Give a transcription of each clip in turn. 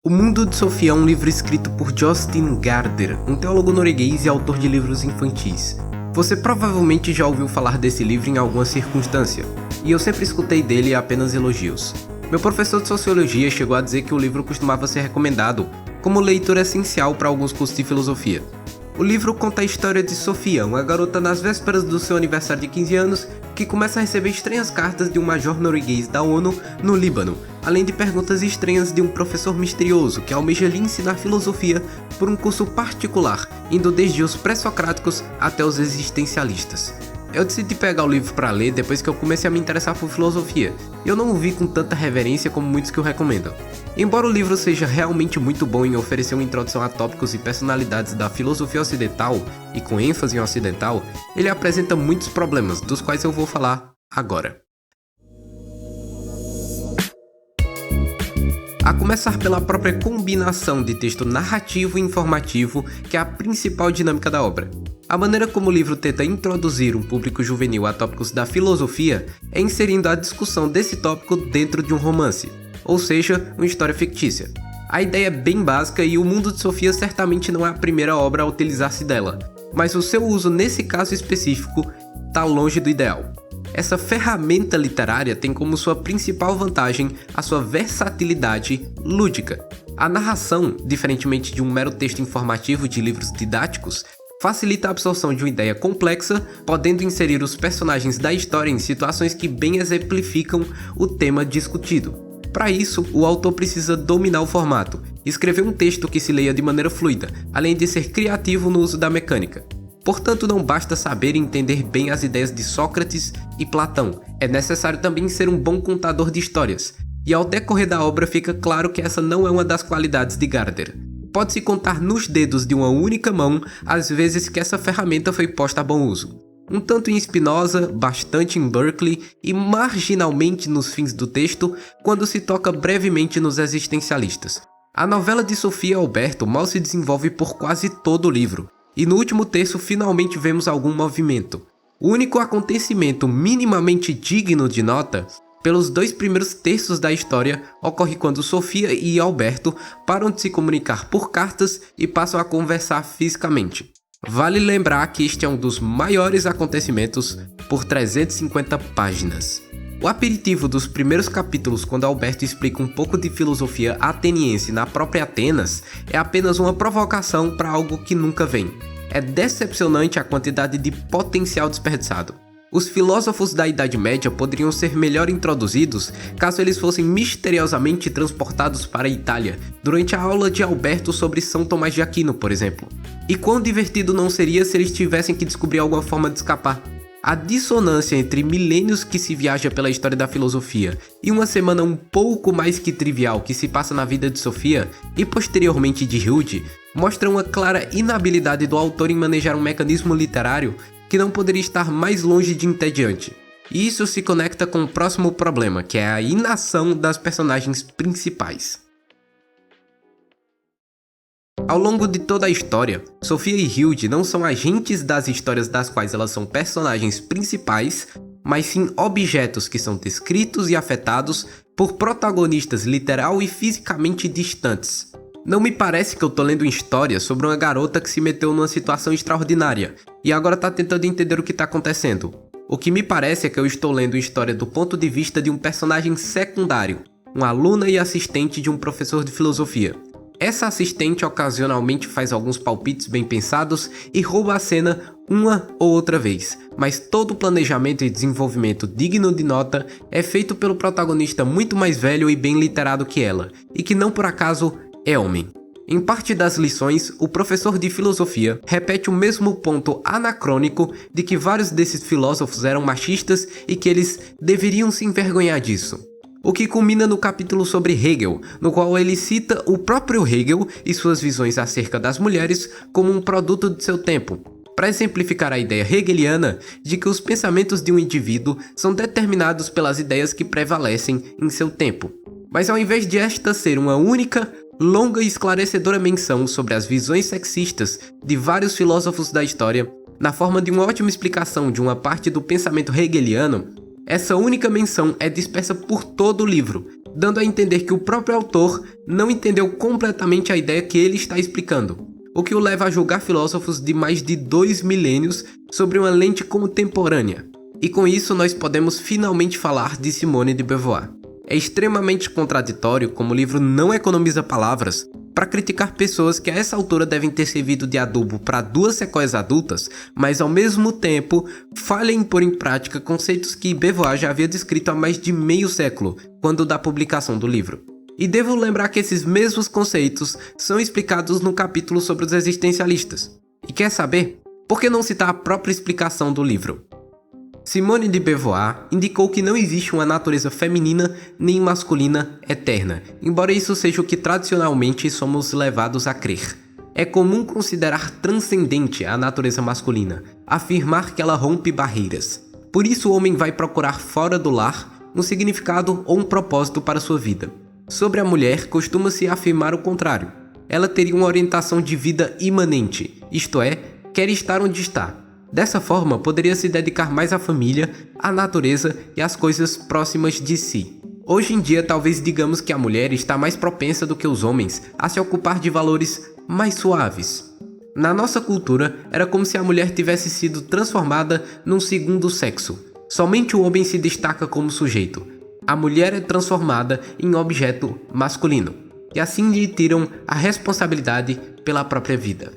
O Mundo de Sofia é um livro escrito por Jostein Gaarder, um teólogo norueguês e autor de livros infantis. Você provavelmente já ouviu falar desse livro em alguma circunstância, e eu sempre escutei dele apenas elogios. Meu professor de sociologia chegou a dizer que o livro costumava ser recomendado como leitura essencial para alguns cursos de filosofia. O livro conta a história de Sofia, uma garota nas vésperas do seu aniversário de 15 anos, que começa a receber estranhas cartas de um major norueguês da ONU no Líbano, além de perguntas estranhas de um professor misterioso que almeja lhe ensinar filosofia por um curso particular, indo desde os pré-socráticos até os existencialistas. Eu decidi pegar o livro para ler depois que eu comecei a me interessar por filosofia, e eu não o vi com tanta reverência como muitos que o recomendam. Embora o livro seja realmente muito bom em oferecer uma introdução a tópicos e personalidades da filosofia ocidental, e com ênfase em ocidental, ele apresenta muitos problemas, dos quais eu vou falar agora. A começar pela própria combinação de texto narrativo e informativo, que é a principal dinâmica da obra. A maneira como o livro tenta introduzir um público juvenil a tópicos da filosofia é inserindo a discussão desse tópico dentro de um romance, ou seja, uma história fictícia. A ideia é bem básica e O Mundo de Sofia certamente não é a primeira obra a utilizar-se dela, mas o seu uso nesse caso específico está longe do ideal. Essa ferramenta literária tem como sua principal vantagem a sua versatilidade lúdica. A narração, diferentemente de um mero texto informativo de livros didáticos, facilita a absorção de uma ideia complexa, podendo inserir os personagens da história em situações que bem exemplificam o tema discutido. Para isso, o autor precisa dominar o formato, escrever um texto que se leia de maneira fluida, além de ser criativo no uso da mecânica. Portanto, não basta saber e entender bem as ideias de Sócrates e Platão, é necessário também ser um bom contador de histórias, e ao decorrer da obra fica claro que essa não é uma das qualidades de Gaarder. Pode-se contar nos dedos de uma única mão as vezes que essa ferramenta foi posta a bom uso. Um tanto em Spinoza, bastante em Berkeley e marginalmente nos fins do texto, quando se toca brevemente nos existencialistas. A novela de Sofia Alberto mal se desenvolve por quase todo o livro, e no último terço finalmente vemos algum movimento. O único acontecimento minimamente digno de nota pelos 2 primeiros terços da história ocorre quando Sofia e Alberto param de se comunicar por cartas e passam a conversar fisicamente. Vale lembrar que este é um dos maiores acontecimentos por 350 páginas. O aperitivo dos primeiros capítulos, quando Alberto explica um pouco de filosofia ateniense na própria Atenas, é apenas uma provocação para algo que nunca vem. É decepcionante a quantidade de potencial desperdiçado. Os filósofos da Idade Média poderiam ser melhor introduzidos caso eles fossem misteriosamente transportados para a Itália, durante a aula de Alberto sobre São Tomás de Aquino, por exemplo. E quão divertido não seria se eles tivessem que descobrir alguma forma de escapar? A dissonância entre milênios que se viaja pela história da filosofia e uma semana um pouco mais que trivial que se passa na vida de Sofia e posteriormente de Hilde mostra uma clara inabilidade do autor em manejar um mecanismo literário que não poderia estar mais longe de entediante. E isso se conecta com o próximo problema, que é a inação das personagens principais. Ao longo de toda a história, Sofia e Hilde não são agentes das histórias das quais elas são personagens principais, mas sim objetos que são descritos e afetados por protagonistas literal e fisicamente distantes. Não me parece que eu tô lendo uma história sobre uma garota que se meteu numa situação extraordinária e agora tá tentando entender o que tá acontecendo. O que me parece é que eu estou lendo uma história do ponto de vista de um personagem secundário, uma aluna e assistente de um professor de filosofia. Essa assistente ocasionalmente faz alguns palpites bem pensados e rouba a cena uma ou outra vez, mas todo o planejamento e desenvolvimento digno de nota é feito pelo protagonista muito mais velho e bem literado que ela, e que não por acaso é homem. Em parte das lições, o professor de filosofia repete o mesmo ponto anacrônico de que vários desses filósofos eram machistas e que eles deveriam se envergonhar disso. O que culmina no capítulo sobre Hegel, no qual ele cita o próprio Hegel e suas visões acerca das mulheres como um produto de seu tempo, para exemplificar a ideia hegeliana de que os pensamentos de um indivíduo são determinados pelas ideias que prevalecem em seu tempo. Mas ao invés de esta ser uma única, longa e esclarecedora menção sobre as visões sexistas de vários filósofos da história, na forma de uma ótima explicação de uma parte do pensamento hegeliano, essa única menção é dispersa por todo o livro, dando a entender que o próprio autor não entendeu completamente a ideia que ele está explicando, o que o leva a julgar filósofos de mais de 2 milênios sobre uma lente contemporânea. E com isso nós podemos finalmente falar de Simone de Beauvoir. É extremamente contraditório como o livro não economiza palavras para criticar pessoas que a essa altura devem ter servido de adubo para 2 sequoias adultas, mas ao mesmo tempo falha em pôr em prática conceitos que Beauvoir já havia descrito há mais de meio século, quando da publicação do livro. E devo lembrar que esses mesmos conceitos são explicados no capítulo sobre os existencialistas. E quer saber? Por que não citar a própria explicação do livro? Simone de Beauvoir indicou que não existe uma natureza feminina nem masculina eterna, embora isso seja o que tradicionalmente somos levados a crer. É comum considerar transcendente a natureza masculina, afirmar que ela rompe barreiras. Por isso o homem vai procurar fora do lar um significado ou um propósito para sua vida. Sobre a mulher, costuma-se afirmar o contrário. Ela teria uma orientação de vida imanente, isto é, quer estar onde está. Dessa forma, poderia se dedicar mais à família, à natureza e às coisas próximas de si. Hoje em dia, talvez digamos que a mulher está mais propensa do que os homens a se ocupar de valores mais suaves. Na nossa cultura, era como se a mulher tivesse sido transformada num segundo sexo. Somente o homem se destaca como sujeito. A mulher é transformada em objeto masculino, e assim lhe tiram a responsabilidade pela própria vida.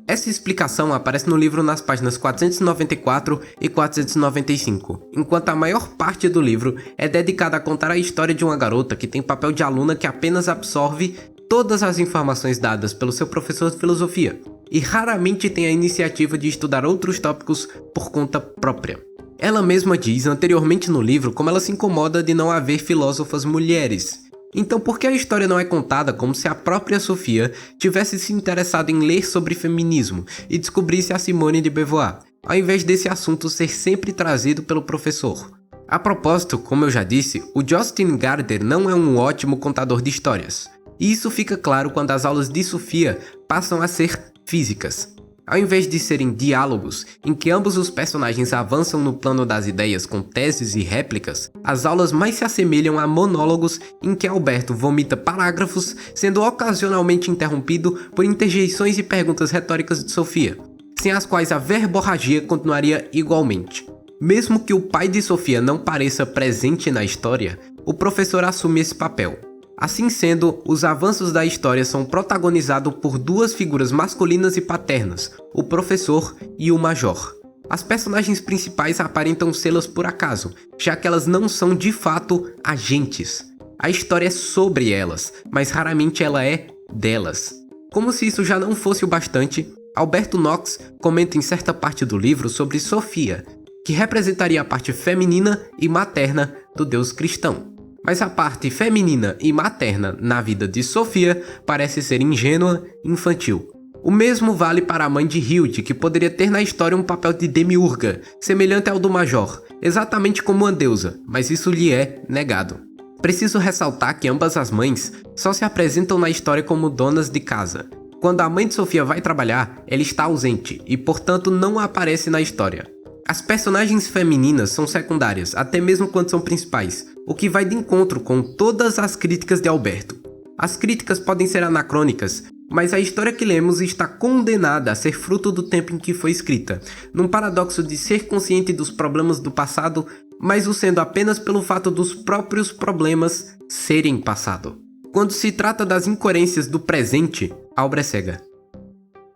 Essa explicação aparece no livro nas páginas 494 e 495, enquanto a maior parte do livro é dedicada a contar a história de uma garota que tem papel de aluna que apenas absorve todas as informações dadas pelo seu professor de filosofia, e raramente tem a iniciativa de estudar outros tópicos por conta própria. Ela mesma diz anteriormente no livro como ela se incomoda de não haver filósofas mulheres. Então por que a história não é contada como se a própria Sofia tivesse se interessado em ler sobre feminismo e descobrisse a Simone de Beauvoir, ao invés desse assunto ser sempre trazido pelo professor? A propósito, como eu já disse, o Justin Gardner não é um ótimo contador de histórias. E isso fica claro quando as aulas de Sofia passam a ser físicas. Ao invés de serem diálogos, em que ambos os personagens avançam no plano das ideias com teses e réplicas, as aulas mais se assemelham a monólogos em que Alberto vomita parágrafos, sendo ocasionalmente interrompido por interjeições e perguntas retóricas de Sofia, sem as quais a verborragia continuaria igualmente. Mesmo que o pai de Sofia não pareça presente na história, o professor assume esse papel. Assim sendo, os avanços da história são protagonizados por 2 figuras masculinas e paternas, o professor e o major. As personagens principais aparentam sê-las por acaso, já que elas não são de fato agentes. A história é sobre elas, mas raramente ela é delas. Como se isso já não fosse o bastante, Alberto Knox comenta em certa parte do livro sobre Sofia, que representaria a parte feminina e materna do Deus cristão. Mas a parte feminina e materna na vida de Sofia parece ser ingênua e infantil. O mesmo vale para a mãe de Hilde, que poderia ter na história um papel de demiurga, semelhante ao do Major, exatamente como uma deusa, mas isso lhe é negado. Preciso ressaltar que ambas as mães só se apresentam na história como donas de casa. Quando a mãe de Sofia vai trabalhar, ela está ausente e, portanto, não aparece na história. As personagens femininas são secundárias, até mesmo quando são principais, o que vai de encontro com todas as críticas de Alberto. As críticas podem ser anacrônicas, mas a história que lemos está condenada a ser fruto do tempo em que foi escrita, num paradoxo de ser consciente dos problemas do passado, mas o sendo apenas pelo fato dos próprios problemas serem passado. Quando se trata das incoerências do presente, a obra é cega.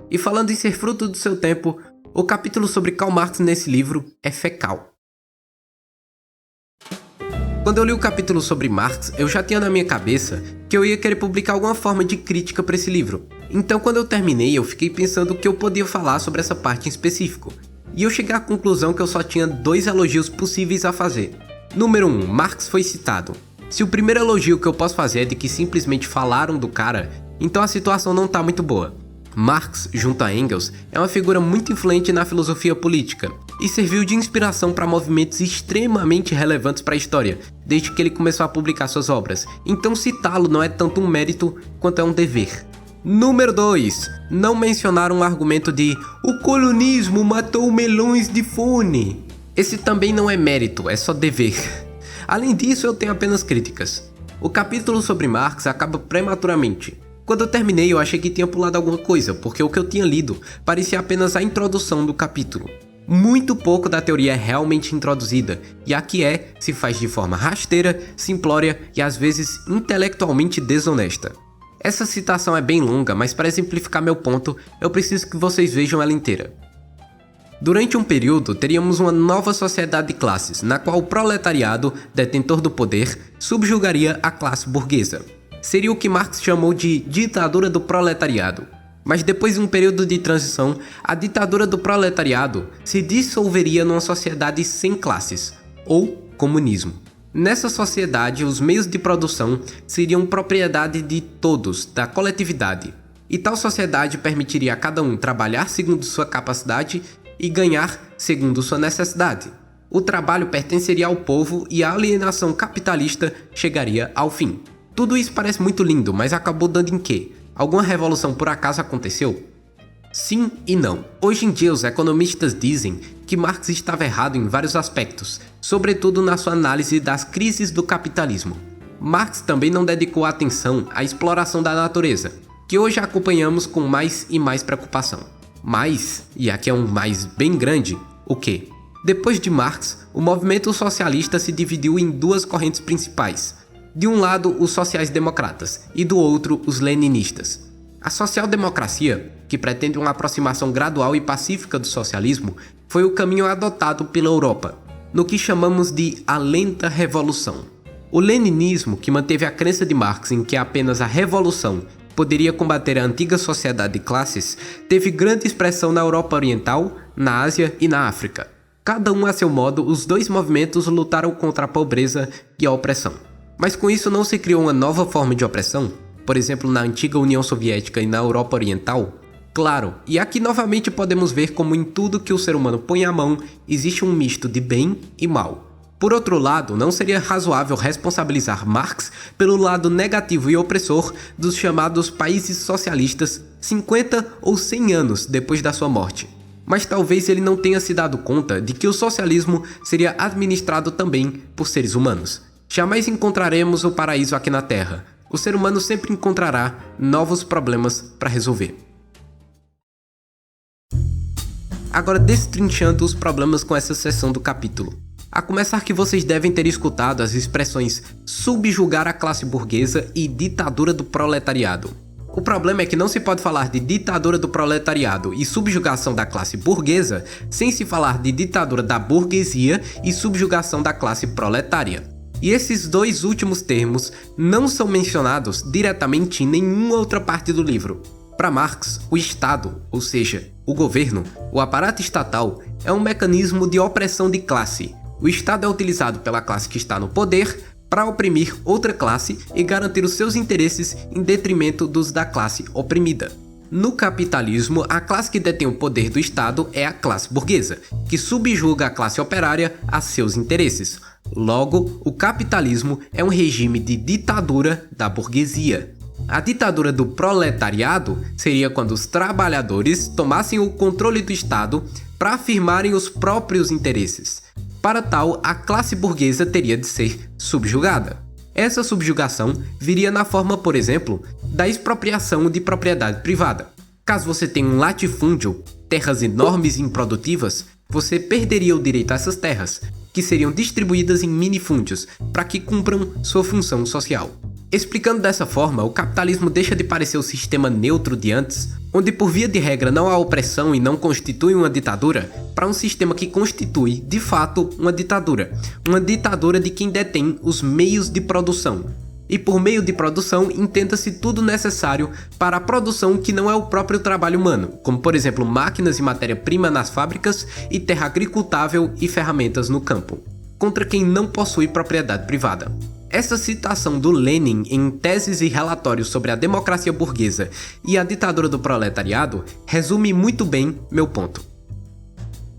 E falando em ser fruto do seu tempo, o capítulo sobre Karl Marx nesse livro é fecal. Quando eu li o capítulo sobre Marx, eu já tinha na minha cabeça que eu ia querer publicar alguma forma de crítica para esse livro. Então quando eu terminei, eu fiquei pensando o que eu podia falar sobre essa parte em específico. E eu cheguei à conclusão que eu só tinha 2 elogios possíveis a fazer. Número 1, Marx foi citado. Se o primeiro elogio que eu posso fazer é de que simplesmente falaram do cara, então a situação não tá muito boa. Marx, junto a Engels, é uma figura muito influente na filosofia política e serviu de inspiração para movimentos extremamente relevantes para a história, desde que ele começou a publicar suas obras, então citá-lo não é tanto um mérito quanto é um dever. Número 2. Não mencionar um argumento de "o colonismo matou milhões de fome". Esse também não é mérito, é só dever. Além disso, eu tenho apenas críticas. O capítulo sobre Marx acaba prematuramente. Quando eu terminei, eu achei que tinha pulado alguma coisa, porque o que eu tinha lido parecia apenas a introdução do capítulo. Muito pouco da teoria é realmente introduzida, e a que é, se faz de forma rasteira, simplória e às vezes intelectualmente desonesta. Essa citação é bem longa, mas para exemplificar meu ponto, eu preciso que vocês vejam ela inteira. Durante um período, teríamos uma nova sociedade de classes, na qual o proletariado, detentor do poder, subjugaria a classe burguesa. Seria o que Marx chamou de ditadura do proletariado. Mas depois de um período de transição, a ditadura do proletariado se dissolveria numa sociedade sem classes, ou comunismo. Nessa sociedade, os meios de produção seriam propriedade de todos, da coletividade. E tal sociedade permitiria a cada um trabalhar segundo sua capacidade e ganhar segundo sua necessidade. O trabalho pertenceria ao povo e a alienação capitalista chegaria ao fim. Tudo isso parece muito lindo, mas acabou dando em quê? Alguma revolução por acaso aconteceu? Sim e não. Hoje em dia os economistas dizem que Marx estava errado em vários aspectos, sobretudo na sua análise das crises do capitalismo. Marx também não dedicou atenção à exploração da natureza, que hoje acompanhamos com mais e mais preocupação. Mas, e aqui é um mais bem grande, o quê? Depois de Marx, o movimento socialista se dividiu em duas correntes principais. De um lado, os sociais-democratas e do outro, os leninistas. A social-democracia, que pretende uma aproximação gradual e pacífica do socialismo, foi o caminho adotado pela Europa, no que chamamos de a lenta revolução. O leninismo, que manteve a crença de Marx em que apenas a revolução poderia combater a antiga sociedade de classes, teve grande expressão na Europa Oriental, na Ásia e na África. Cada um a seu modo, os dois movimentos lutaram contra a pobreza e a opressão. Mas com isso não se criou uma nova forma de opressão? Por exemplo, na antiga União Soviética e na Europa Oriental? Claro, e aqui novamente podemos ver como em tudo que o ser humano põe a mão, existe um misto de bem e mal. Por outro lado, não seria razoável responsabilizar Marx pelo lado negativo e opressor dos chamados países socialistas 50 ou 100 anos depois da sua morte. Mas talvez ele não tenha se dado conta de que o socialismo seria administrado também por seres humanos. Jamais encontraremos o paraíso aqui na Terra. O ser humano sempre encontrará novos problemas para resolver. Agora destrinchando os problemas com essa seção do capítulo. A começar que vocês devem ter escutado as expressões subjugar a classe burguesa e ditadura do proletariado. O problema é que não se pode falar de ditadura do proletariado e subjugação da classe burguesa sem se falar de ditadura da burguesia e subjugação da classe proletária. E esses dois últimos termos não são mencionados diretamente em nenhuma outra parte do livro. Para Marx, o Estado, ou seja, o governo, o aparato estatal, é um mecanismo de opressão de classe. O Estado é utilizado pela classe que está no poder para oprimir outra classe e garantir os seus interesses em detrimento dos da classe oprimida. No capitalismo, a classe que detém o poder do Estado é a classe burguesa, que subjuga a classe operária a seus interesses. Logo, o capitalismo é um regime de ditadura da burguesia. A ditadura do proletariado seria quando os trabalhadores tomassem o controle do Estado para afirmarem os próprios interesses. Para tal, a classe burguesa teria de ser subjugada. Essa subjugação viria na forma, por exemplo, da expropriação de propriedade privada. Caso você tenha um latifúndio, terras enormes e improdutivas, você perderia o direito a essas terras, que seriam distribuídas em minifúndios para que cumpram sua função social. Explicando dessa forma, o capitalismo deixa de parecer o sistema neutro de antes, onde por via de regra não há opressão e não constitui uma ditadura, para um sistema que constitui, de fato, uma ditadura de quem detém os meios de produção. E por meio de produção, entenda-se tudo necessário para a produção que não é o próprio trabalho humano, como por exemplo máquinas e matéria-prima nas fábricas e terra agricultável e ferramentas no campo, contra quem não possui propriedade privada. Essa citação do Lenin em teses e relatórios sobre a democracia burguesa e a ditadura do proletariado resume muito bem meu ponto.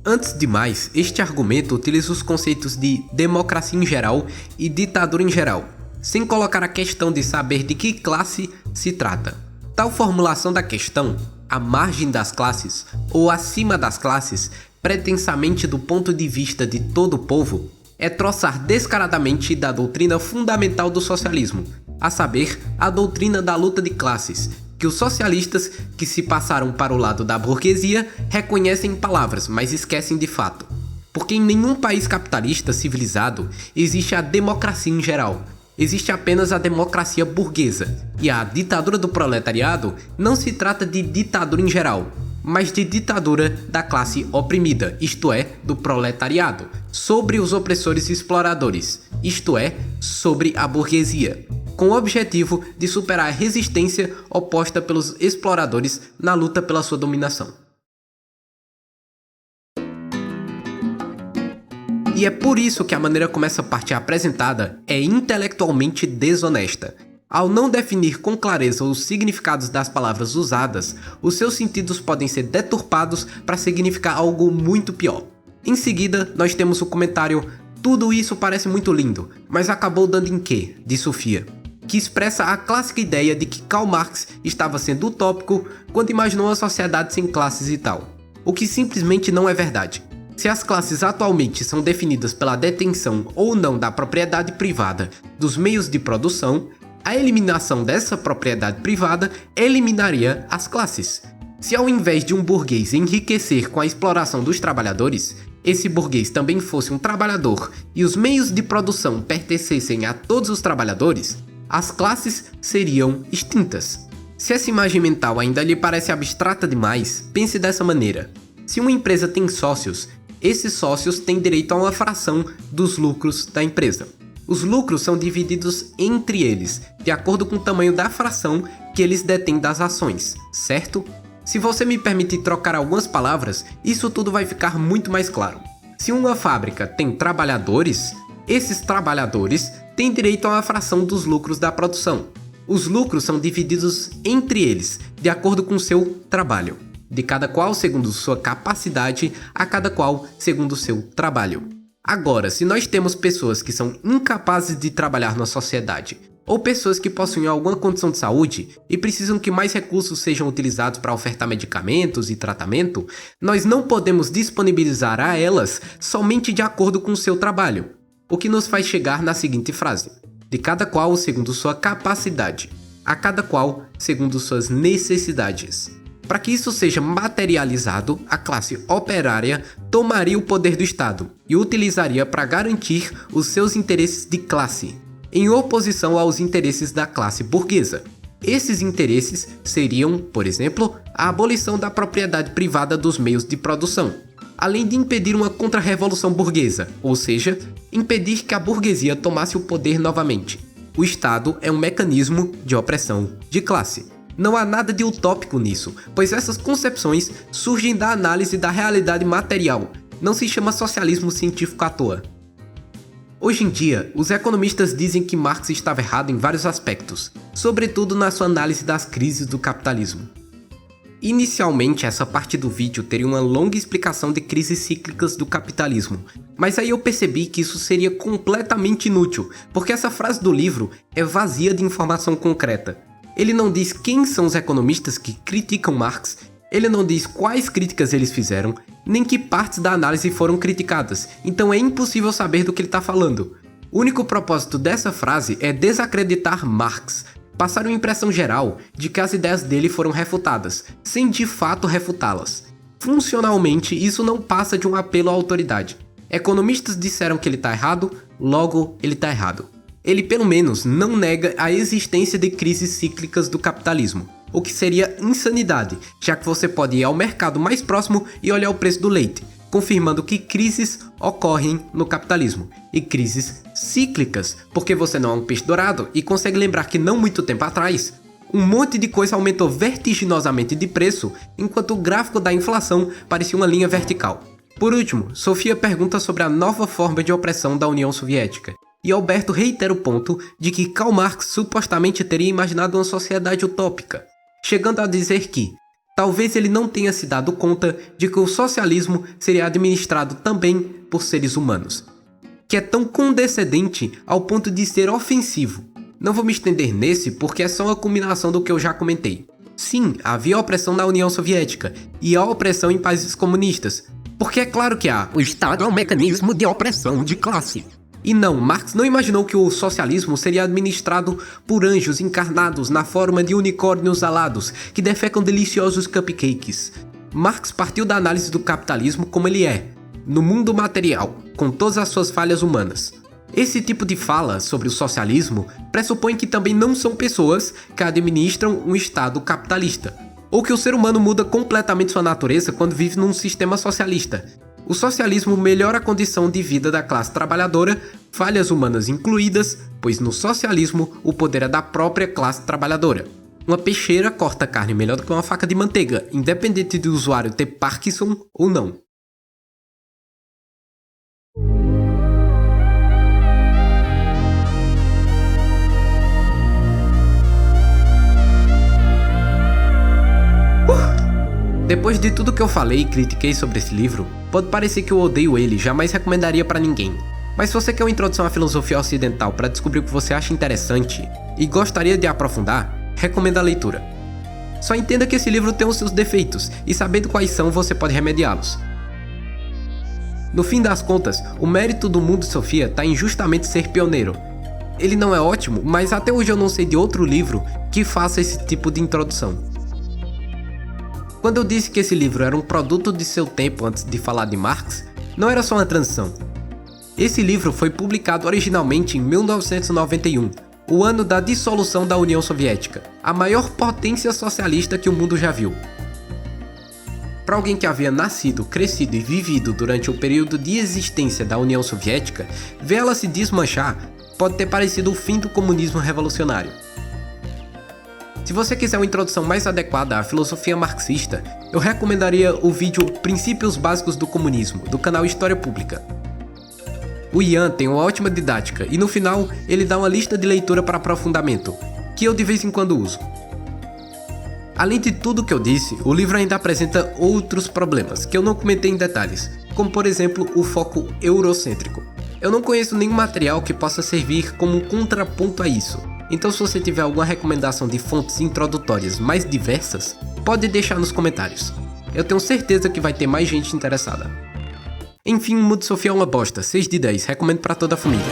Antes de mais, este argumento utiliza os conceitos de democracia em geral e ditadura em geral, sem colocar a questão de saber de que classe se trata. Tal formulação da questão, à margem das classes ou acima das classes, pretensamente do ponto de vista de todo o povo, é troçar descaradamente da doutrina fundamental do socialismo, a saber, a doutrina da luta de classes, que os socialistas que se passaram para o lado da burguesia reconhecem em palavras, mas esquecem de fato. Porque em nenhum país capitalista civilizado existe a democracia em geral. Existe apenas a democracia burguesa, e a ditadura do proletariado não se trata de ditadura em geral, mas de ditadura da classe oprimida, isto é, do proletariado, sobre os opressores e exploradores, isto é, sobre a burguesia, com o objetivo de superar a resistência oposta pelos exploradores na luta pela sua dominação. E é por isso que a maneira como essa parte é apresentada é intelectualmente desonesta. Ao não definir com clareza os significados das palavras usadas, os seus sentidos podem ser deturpados para significar algo muito pior. Em seguida, nós temos o comentário "Tudo isso parece muito lindo, mas acabou dando em quê?", de Sofia, que expressa a clássica ideia de que Karl Marx estava sendo utópico quando imaginou uma sociedade sem classes e tal, o que simplesmente não é verdade. Se as classes atualmente são definidas pela detenção ou não da propriedade privada dos meios de produção, a eliminação dessa propriedade privada eliminaria as classes. Se ao invés de um burguês enriquecer com a exploração dos trabalhadores, esse burguês também fosse um trabalhador e os meios de produção pertencessem a todos os trabalhadores, as classes seriam extintas. Se essa imagem mental ainda lhe parece abstrata demais, pense dessa maneira. Se uma empresa tem sócios, esses sócios têm direito a uma fração dos lucros da empresa. Os lucros são divididos entre eles, de acordo com o tamanho da fração que eles detêm das ações, certo? Se você me permitir trocar algumas palavras, isso tudo vai ficar muito mais claro. Se uma fábrica tem trabalhadores, esses trabalhadores têm direito a uma fração dos lucros da produção. Os lucros são divididos entre eles, de acordo com o seu trabalho. De cada qual segundo sua capacidade, a cada qual segundo o seu trabalho. Agora, se nós temos pessoas que são incapazes de trabalhar na sociedade, ou pessoas que possuem alguma condição de saúde e precisam que mais recursos sejam utilizados para ofertar medicamentos e tratamento, nós não podemos disponibilizar a elas somente de acordo com o seu trabalho. O que nos faz chegar na seguinte frase: de cada qual segundo sua capacidade, a cada qual segundo suas necessidades. Para que isso seja materializado, a classe operária tomaria o poder do Estado e o utilizaria para garantir os seus interesses de classe, em oposição aos interesses da classe burguesa. Esses interesses seriam, por exemplo, a abolição da propriedade privada dos meios de produção, além de impedir uma contra-revolução burguesa, ou seja, impedir que a burguesia tomasse o poder novamente. O Estado é um mecanismo de opressão de classe. Não há nada de utópico nisso, pois essas concepções surgem da análise da realidade material. Não se chama socialismo científico à toa. Hoje em dia, os economistas dizem que Marx estava errado em vários aspectos, sobretudo na sua análise das crises do capitalismo. Inicialmente, essa parte do vídeo teria uma longa explicação de crises cíclicas do capitalismo, mas aí eu percebi que isso seria completamente inútil, porque essa frase do livro é vazia de informação concreta. Ele não diz quem são os economistas que criticam Marx, ele não diz quais críticas eles fizeram, nem que partes da análise foram criticadas, então é impossível saber do que ele está falando. O único propósito dessa frase é desacreditar Marx, passar uma impressão geral de que as ideias dele foram refutadas, sem de fato refutá-las. Funcionalmente, isso não passa de um apelo à autoridade. Economistas disseram que ele está errado, logo ele está errado. Ele pelo menos não nega a existência de crises cíclicas do capitalismo, o que seria insanidade, já que você pode ir ao mercado mais próximo e olhar o preço do leite, confirmando que crises ocorrem no capitalismo, e crises cíclicas, porque você não é um peixe dourado e consegue lembrar que não muito tempo atrás, um monte de coisa aumentou vertiginosamente de preço, enquanto o gráfico da inflação parecia uma linha vertical. Por último, Sofia pergunta sobre a nova forma de opressão da União Soviética. E Alberto reitera o ponto de que Karl Marx supostamente teria imaginado uma sociedade utópica, chegando a dizer que talvez ele não tenha se dado conta de que o socialismo seria administrado também por seres humanos, que é tão condescendente ao ponto de ser ofensivo. Não vou me estender nesse porque é só uma combinação do que eu já comentei. Sim, havia opressão na União Soviética e há opressão em países comunistas, Porque é claro que há. O Estado é um mecanismo de opressão de classe. E não, Marx não imaginou que o socialismo seria administrado por anjos encarnados na forma de unicórnios alados que defecam deliciosos cupcakes. Marx partiu da análise do capitalismo como ele é, no mundo material, com todas as suas falhas humanas. Esse tipo de fala sobre o socialismo pressupõe que também não são pessoas que administram um Estado capitalista, ou que o ser humano muda completamente sua natureza quando vive num sistema socialista. O socialismo melhora a condição de vida da classe trabalhadora, falhas humanas incluídas, pois no socialismo o poder é da própria classe trabalhadora. Uma peixeira corta carne melhor do que uma faca de manteiga, independente do usuário ter Parkinson ou não. Depois de tudo que eu falei e critiquei sobre esse livro, pode parecer que eu odeio ele e jamais recomendaria pra ninguém. Mas se você quer uma introdução à filosofia ocidental para descobrir o que você acha interessante e gostaria de aprofundar, recomendo a leitura. Só entenda que esse livro tem os seus defeitos e sabendo quais são você pode remediá-los. No fim das contas, o mérito do Mundo de Sofia está em justamente ser pioneiro. Ele não é ótimo, mas até hoje eu não sei de outro livro que faça esse tipo de introdução. Quando eu disse que esse livro era um produto de seu tempo antes de falar de Marx, não era só uma transição. Esse livro foi publicado originalmente em 1991, o ano da dissolução da União Soviética, a maior potência socialista que o mundo já viu. Para alguém que havia nascido, crescido e vivido durante o período de existência da União Soviética, ver ela se desmanchar pode ter parecido o fim do comunismo revolucionário. Se você quiser uma introdução mais adequada à filosofia marxista, eu recomendaria o vídeo Princípios Básicos do Comunismo, do canal História Pública. O Ian tem uma ótima didática e no final ele dá uma lista de leitura para aprofundamento, que eu de vez em quando uso. Além de tudo que eu disse, o livro ainda apresenta outros problemas que eu não comentei em detalhes, como por exemplo o foco eurocêntrico. Eu não conheço nenhum material que possa servir como um contraponto a isso. Então se você tiver alguma recomendação de fontes introdutórias mais diversas, pode deixar nos comentários. Eu tenho certeza que vai ter mais gente interessada. Enfim, o Mundo de Sofia é uma bosta, 6 de 10, recomendo pra toda a família.